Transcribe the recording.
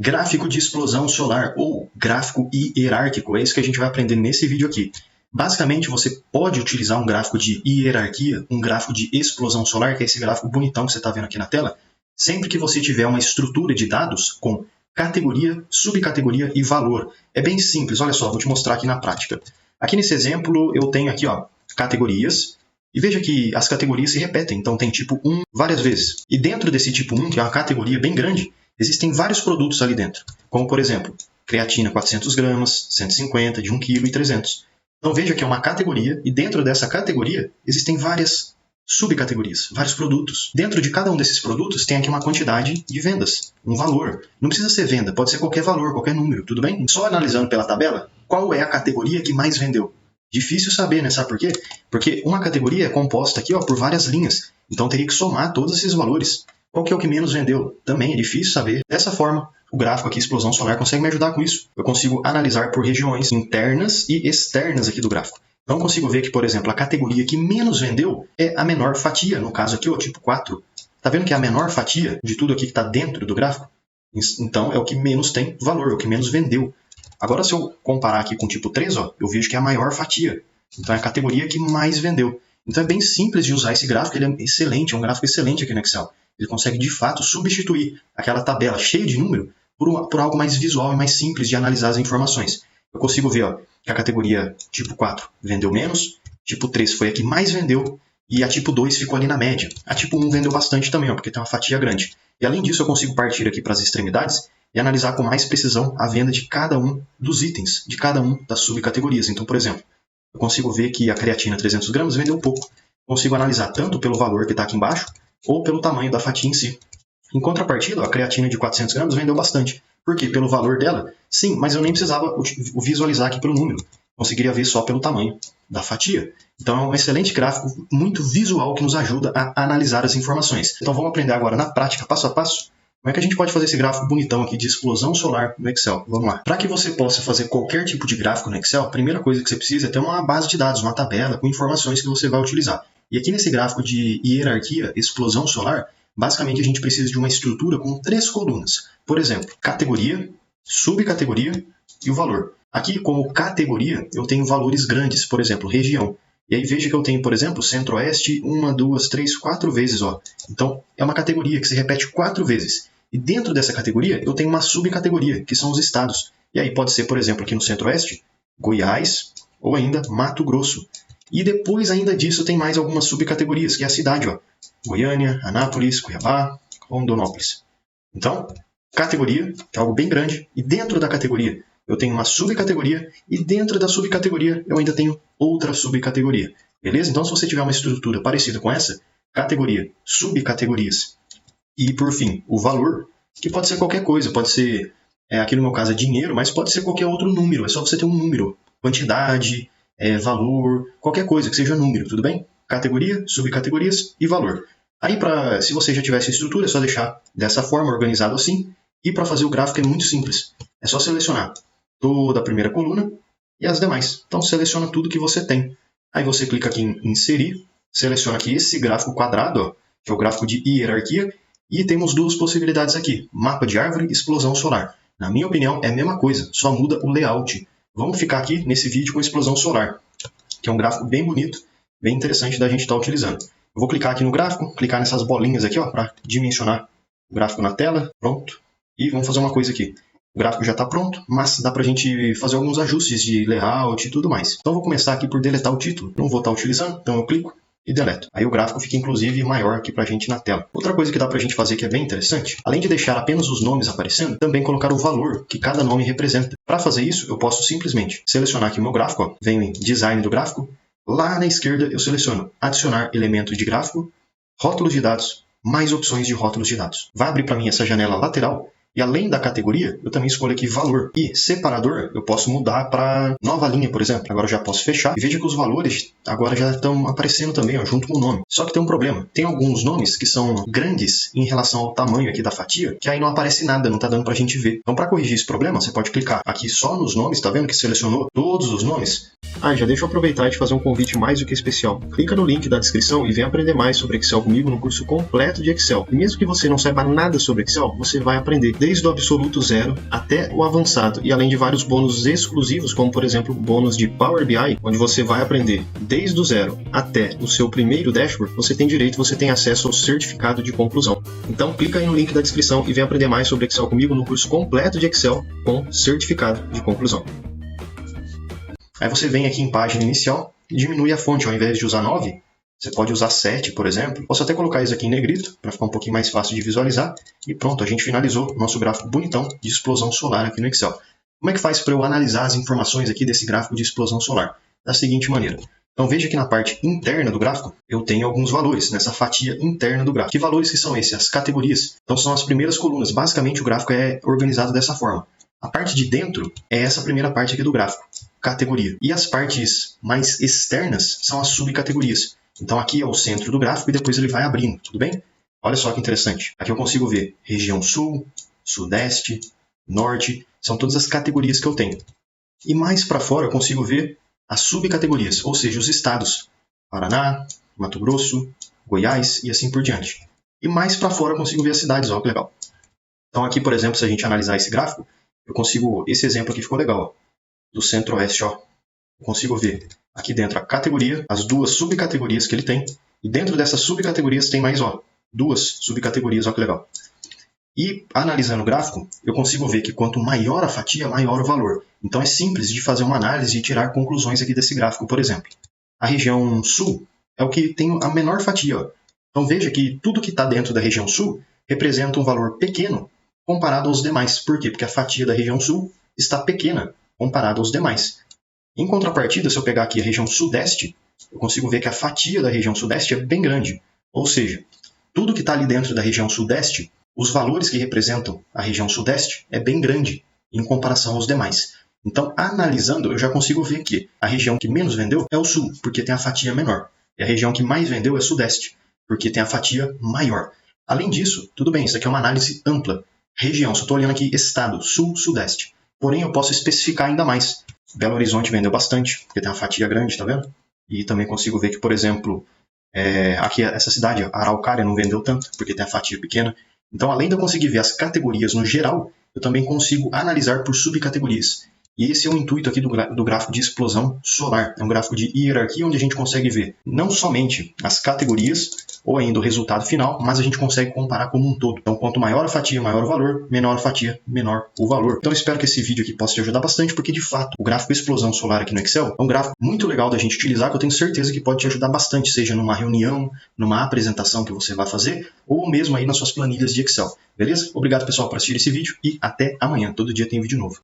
Gráfico de explosão solar ou gráfico hierárquico, é isso que a gente vai aprender nesse vídeo aqui. Basicamente, você pode utilizar um gráfico de hierarquia, um gráfico de explosão solar, que é esse gráfico bonitão que você está vendo aqui na tela, sempre que você tiver uma estrutura de dados com categoria, subcategoria e valor. É bem simples, olha só, vou te mostrar aqui na prática. Aqui nesse exemplo, eu tenho aqui categorias, e veja que as categorias se repetem, então tem tipo 1 várias vezes. E dentro desse tipo 1, que é uma categoria bem grande, existem vários produtos ali dentro, como por exemplo, creatina 400 gramas, 150, de 1 kg e 300. Então veja que é uma categoria, e dentro dessa categoria existem várias subcategorias, vários produtos. Dentro de cada um desses produtos tem aqui uma quantidade de vendas, um valor. Não precisa ser venda, pode ser qualquer valor, qualquer número, tudo bem? Só analisando pela tabela, qual é a categoria que mais vendeu? Difícil saber, né? Sabe por quê? Porque uma categoria é composta aqui por várias linhas, então teria que somar todos esses valores. Qual que é o que menos vendeu? Também é difícil saber. Dessa forma, o gráfico aqui, Explosão Solar, consegue me ajudar com isso. Eu consigo analisar por regiões internas e externas aqui do gráfico. Então eu consigo ver que, por exemplo, a categoria que menos vendeu é a menor fatia, no caso aqui, o tipo 4. Está vendo que é a menor fatia de tudo aqui que está dentro do gráfico? Então é o que menos tem valor, é o que menos vendeu. Agora, se eu comparar aqui com o tipo 3, eu vejo que é a maior fatia. Então é a categoria que mais vendeu. Então é bem simples de usar esse gráfico, ele é excelente, é um gráfico excelente aqui no Excel. Ele consegue, de fato, substituir aquela tabela cheia de número por algo mais visual e mais simples de analisar as informações. Eu consigo ver que a categoria tipo 4 vendeu menos, tipo 3 foi a que mais vendeu, e a tipo 2 ficou ali na média. A tipo 1 vendeu bastante também, porque tem uma fatia grande. E além disso, eu consigo partir aqui para as extremidades e analisar com mais precisão a venda de cada um dos itens, de cada um das subcategorias. Então, por exemplo, eu consigo ver que a creatina 300 gramas vendeu pouco. Consigo analisar tanto pelo valor que está aqui embaixo, ou pelo tamanho da fatia em si. Em contrapartida, a creatina de 400 gramas vendeu bastante. Por quê? Pelo valor dela? Sim, mas eu nem precisava visualizar aqui pelo número. Conseguiria ver só pelo tamanho da fatia. Então é um excelente gráfico, muito visual, que nos ajuda a analisar as informações. Então vamos aprender agora na prática, passo a passo, como é que a gente pode fazer esse gráfico bonitão aqui de explosão solar no Excel. Vamos lá. Para que você possa fazer qualquer tipo de gráfico no Excel, a primeira coisa que você precisa é ter uma base de dados, uma tabela com informações que você vai utilizar. E aqui nesse gráfico de hierarquia, explosão solar, basicamente a gente precisa de uma estrutura com 3 colunas. Por exemplo, categoria, subcategoria e o valor. Aqui, como categoria, eu tenho valores grandes, por exemplo, região. E aí veja que eu tenho, por exemplo, centro-oeste, 1, 2, 3, 4 vezes. Então, é uma categoria que se repete 4 vezes. E dentro dessa categoria, eu tenho uma subcategoria, que são os estados. E aí pode ser, por exemplo, aqui no centro-oeste, Goiás ou ainda Mato Grosso. E depois ainda disso tem mais algumas subcategorias, que é a cidade, Goiânia, Anápolis, Cuiabá, Rondonópolis. Então, categoria, que é algo bem grande, e dentro da categoria eu tenho uma subcategoria, e dentro da subcategoria eu ainda tenho outra subcategoria. Beleza? Então, se você tiver uma estrutura parecida com essa, categoria, subcategorias, e por fim, o valor, que pode ser qualquer coisa, pode ser, aqui no meu caso é dinheiro, mas pode ser qualquer outro número, é só você ter um número, quantidade, valor, qualquer coisa que seja número, tudo bem? Categoria, subcategorias e valor. Aí, se você já tivesse a estrutura, é só deixar dessa forma, organizado assim. E para fazer o gráfico é muito simples. É só selecionar toda a primeira coluna e as demais. Então, seleciona tudo que você tem. Aí você clica aqui em inserir, seleciona aqui esse gráfico quadrado, que é o gráfico de hierarquia, e temos 2 possibilidades aqui, mapa de árvore e explosão solar. Na minha opinião, é a mesma coisa, só muda o layout. Vamos ficar aqui nesse vídeo com explosão solar, que é um gráfico bem bonito, bem interessante da gente estar utilizando. Eu vou clicar aqui no gráfico, clicar nessas bolinhas aqui, para dimensionar o gráfico na tela. Pronto. E vamos fazer uma coisa aqui. O gráfico já está pronto, mas dá para a gente fazer alguns ajustes de layout e tudo mais. Então eu vou começar aqui por deletar o título. Não vou estar utilizando, então eu clico e deleto. Aí o gráfico fica inclusive maior aqui para a gente na tela. Outra coisa que dá para a gente fazer que é bem interessante, além de deixar apenas os nomes aparecendo, também colocar o valor que cada nome representa. Para fazer isso, eu posso simplesmente selecionar aqui o meu gráfico, venho em Design do gráfico, lá na esquerda eu seleciono Adicionar elemento de gráfico, Rótulos de dados, mais opções de rótulos de dados. Vai abrir para mim essa janela lateral. E além da categoria, eu também escolho aqui valor. E separador, eu posso mudar para nova linha, por exemplo. Agora eu já posso fechar. E veja que os valores agora já estão aparecendo também, junto com o nome. Só que tem um problema. Tem alguns nomes que são grandes em relação ao tamanho aqui da fatia, que aí não aparece nada, não está dando para a gente ver. Então, para corrigir esse problema, você pode clicar aqui só nos nomes. Tá vendo que selecionou todos os nomes? Já deixa eu aproveitar e te fazer um convite mais do que especial. Clica no link da descrição e vem aprender mais sobre Excel comigo no curso completo de Excel. E mesmo que você não saiba nada sobre Excel, você vai aprender. desde o absoluto zero até o avançado, e além de vários bônus exclusivos, como por exemplo o bônus de Power BI, onde você vai aprender desde o zero até o seu primeiro dashboard, você tem acesso ao certificado de conclusão. Então clica aí no link da descrição e vem aprender mais sobre Excel comigo no curso completo de Excel com certificado de conclusão. Aí você vem aqui em página inicial e diminui a fonte, ao invés de usar 9, você pode usar 7, por exemplo. Posso até colocar isso aqui em negrito, para ficar um pouquinho mais fácil de visualizar. E pronto, a gente finalizou o nosso gráfico bonitão de explosão solar aqui no Excel. Como é que faz para eu analisar as informações aqui desse gráfico de explosão solar? Da seguinte maneira. Então veja que na parte interna do gráfico, eu tenho alguns valores, nessa fatia interna do gráfico. Que valores que são esses? As categorias. Então são as primeiras colunas. Basicamente o gráfico é organizado dessa forma. A parte de dentro é essa primeira parte aqui do gráfico, categoria. E as partes mais externas são as subcategorias. Então aqui é o centro do gráfico e depois ele vai abrindo, tudo bem? Olha só que interessante. Aqui eu consigo ver região sul, sudeste, norte, são todas as categorias que eu tenho. E mais para fora eu consigo ver as subcategorias, ou seja, os estados. Paraná, Mato Grosso, Goiás e assim por diante. E mais para fora eu consigo ver as cidades, olha que legal. Então aqui, por exemplo, se a gente analisar esse gráfico, eu consigo, esse exemplo aqui ficou legal, ó, do centro-oeste, ó. Eu consigo ver aqui dentro a categoria, as duas subcategorias que ele tem, e dentro dessas subcategorias tem mais, ó, duas subcategorias, ó que legal. E analisando o gráfico, eu consigo ver que quanto maior a fatia, maior o valor. Então é simples de fazer uma análise e tirar conclusões aqui desse gráfico, por exemplo. A região sul é o que tem a menor fatia, ó. Então veja que tudo que está dentro da região sul representa um valor pequeno comparado aos demais. Por quê? Porque a fatia da região sul está pequena comparado aos demais. Em contrapartida, se eu pegar aqui a região sudeste, eu consigo ver que a fatia da região sudeste é bem grande. Ou seja, tudo que está ali dentro da região sudeste, os valores que representam a região sudeste é bem grande em comparação aos demais. Então, analisando, eu já consigo ver que a região que menos vendeu é o sul, porque tem a fatia menor. E a região que mais vendeu é o sudeste, porque tem a fatia maior. Além disso, tudo bem, isso aqui é uma análise ampla. Região, só estou olhando aqui estado, sul, sudeste. Porém, eu posso especificar ainda mais. Belo Horizonte vendeu bastante, porque tem uma fatia grande, tá vendo? E também consigo ver que, por exemplo, aqui essa cidade, Araucária, não vendeu tanto, porque tem a fatia pequena. Então, além de eu conseguir ver as categorias no geral, eu também consigo analisar por subcategorias. E esse é o intuito aqui do gráfico de explosão solar. É um gráfico de hierarquia onde a gente consegue ver não somente as categorias ou ainda o resultado final, mas a gente consegue comparar como um todo. Então, quanto maior a fatia, maior o valor, menor a fatia, menor o valor. Então, espero que esse vídeo aqui possa te ajudar bastante, porque, de fato, o gráfico explosão solar aqui no Excel é um gráfico muito legal da gente utilizar, que eu tenho certeza que pode te ajudar bastante, seja numa reunião, numa apresentação que você vai fazer, ou mesmo aí nas suas planilhas de Excel. Beleza? Obrigado, pessoal, por assistir esse vídeo e até amanhã. Todo dia tem vídeo novo.